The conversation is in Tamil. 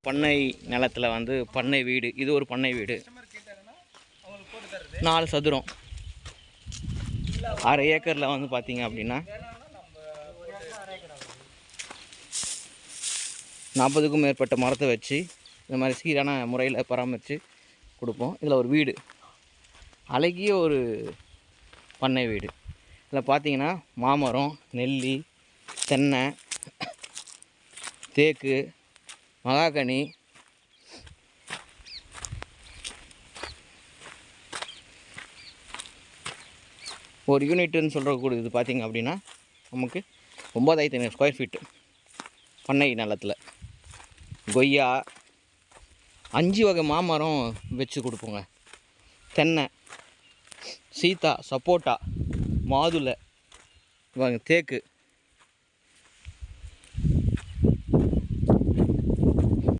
பண்ணை நிலத்தில் வந்து பண்ணை வீடு. இது ஒரு பண்ணை வீடு. 4 சதுரம் 1/2 ஏக்கரில் வந்து பார்த்தீங்க அப்படின்னா 40க்கும் மேற்பட்ட மரத்தை வச்சு இந்த மாதிரி சீரான முறையில் பராமரித்து கொடுப்போம். இதில் ஒரு வீடு, அழகிய ஒரு பண்ணை வீடு. இதில் பார்த்தீங்கன்னா மாமரம், நெல்லி, தென்னை, தேக்கு, மகாகனி, ஒரு யூனிட்டுன்னு சொல்கிறக்கூடிய இது பார்த்திங்க அப்படின்னா நமக்கு 9500 ஸ்கொயர் ஃபீட்டு பண்ணை நிலத்தில். கொய்யா 5 வகை மாமரம் வச்சு கொடுப்போங்க. தென்னை, சீத்தா, சப்போட்டா, மாதுளை, தேக்கு,